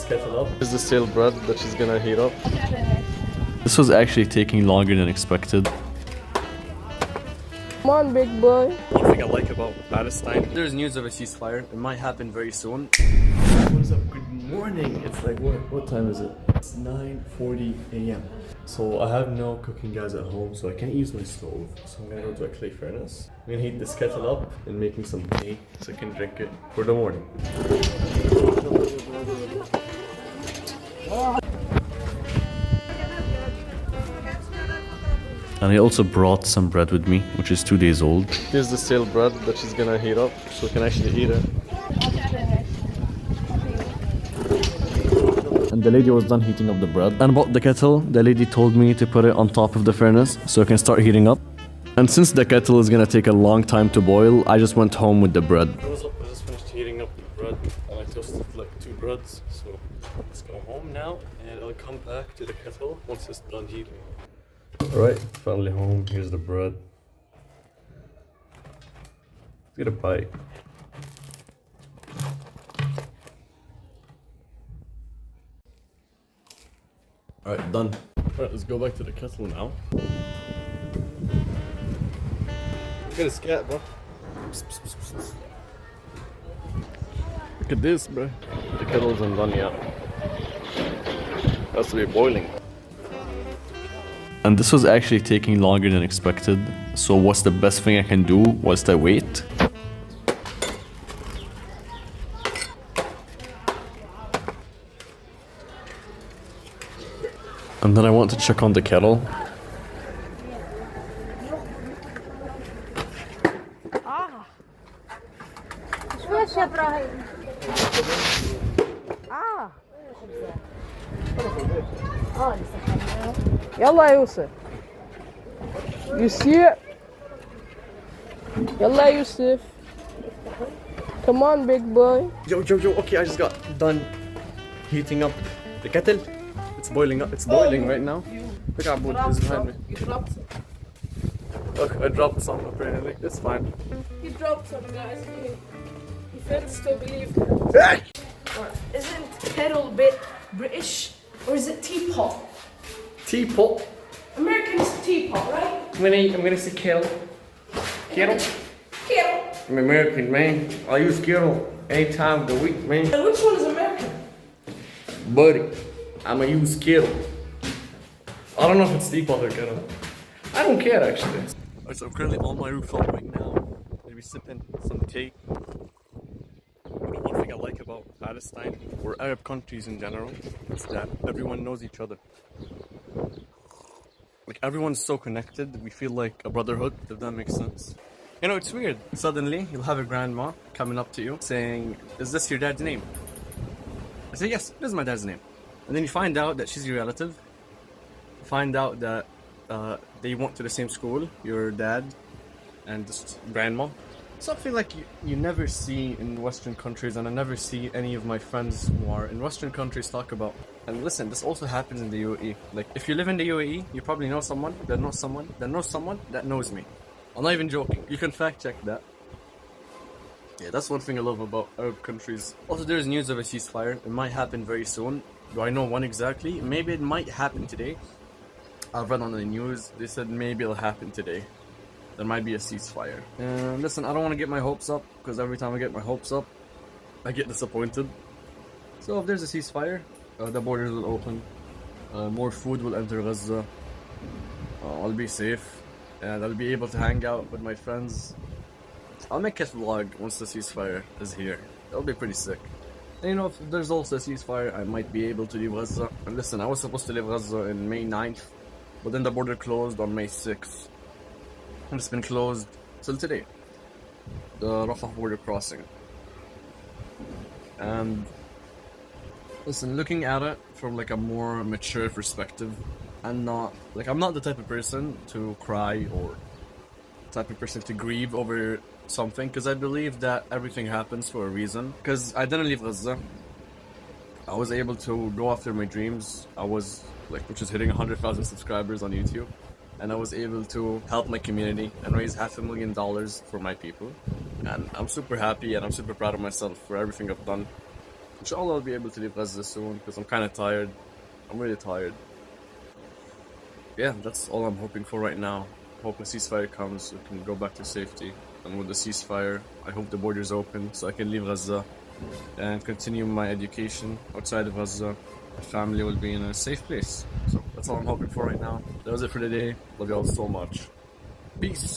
kettle up. This is the stale bread that she's gonna heat up. This was actually taking longer than expected. Come on, big boy. One thing I like about Palestine, there's news of a ceasefire. It might happen very soon. What is up? Good morning. It's like, what time is it? It's 9:40 a.m. So I have no cooking gas at home, so I can't use my stove. So I'm gonna go to a clay furnace. I'm gonna heat this kettle up and making some tea so I can drink it for the morning. And I also brought some bread with me, which is 2 days old. This is the stale bread that she's gonna heat up so we can actually eat it. And the lady was done heating up the bread. And about the kettle, the lady told me to put it on top of the furnace so it can start heating up. And since the kettle is gonna take a long time to boil, I just went home with the bread. I just finished heating up the bread and I toasted like 2 breads. So let's go home now and I'll come back to the kettle once it's done heating. Alright, finally home. Here's the bread. Let's get a bite. Alright, done. Alright, let's go back to the kettle now. Get a scat, bro. Look at this, bro. The kettle isn't done yet. It has to be boiling. And this was actually taking longer than expected. So what's the best thing I can do whilst I wait? And then I want to check on the kettle. يلا يا يوسف. You see it? يلا يا يوسف. Come on, big boy. Yo, okay, I just got done heating up the kettle. It's boiling up. It's boiling right now. Look how Abu is behind me. You dropped some. Look, I dropped some apparently. It's fine. He dropped some, guys. He fails to believe. Isn't kettle bit British or is it teapot? Teapot. American is teapot, right? I'm gonna say kettle. Kettle. Kettle. I'm American, man. I use kettle any time of the week, man. And which one is American? Buddy, I'ma use kettle. I don't know if it's teapot or kettle. I don't care actually. Alright, so I'm currently on my rooftop right now. Maybe sipping some tea. One thing I like about Palestine, or Arab countries in general, is that everyone knows each other. Like, everyone's so connected, we feel like a brotherhood, if that makes sense. You know, it's weird. Suddenly, you'll have a grandma coming up to you saying, "Is this your dad's name?" I say, "Yes, this is my dad's name." And then you find out that she's your relative. You find out that they went to the same school, your dad and this grandma. So I feel like you never see in Western countries, and I never see any of my friends who are in Western countries talk about. And listen, this also happens in the UAE. Like, if you live in the UAE, you probably know someone that knows someone that knows someone that knows me. I'm not even joking. You can fact check that. Yeah, that's one thing I love about Arab countries. Also, there's news of a ceasefire. It might happen very soon. Do I know when exactly? Maybe it might happen today. I've read on the news, they said maybe it'll happen today. There might be a ceasefire. And listen, I don't want to get my hopes up, because every time I get my hopes up, I get disappointed. So if there's a ceasefire, the borders will open, more food will enter Gaza, I'll be safe, and I'll be able to hang out with my friends. I'll make a vlog once the ceasefire is here. That'll be pretty sick. And you know, if there's also a ceasefire, I might be able to leave Gaza. And listen, I was supposed to leave Gaza in May 9th, but then the border closed on May 6th. And it's been closed till today. The Rafah border crossing. And listen, looking at it from like a more mature perspective, I'm not the type of person to cry or type of person to grieve over something, because I believe that everything happens for a reason. Because I didn't leave Gaza. I was able to go after my dreams. I was like, which is hitting 100,000 subscribers on YouTube. And I was able to help my community and raise $500,000 for my people. And I'm super happy and I'm super proud of myself for everything I've done. Inshallah, I'll be able to leave Gaza soon because I'm kind of tired. I'm really tired. Yeah, that's all I'm hoping for right now. Hope a ceasefire comes so we can go back to safety. And with the ceasefire, I hope the borders open so I can leave Gaza and continue my education outside of Gaza. My family will be in a safe place. So that's all I'm hoping for right now. That was it for today. Love you all so much. Peace.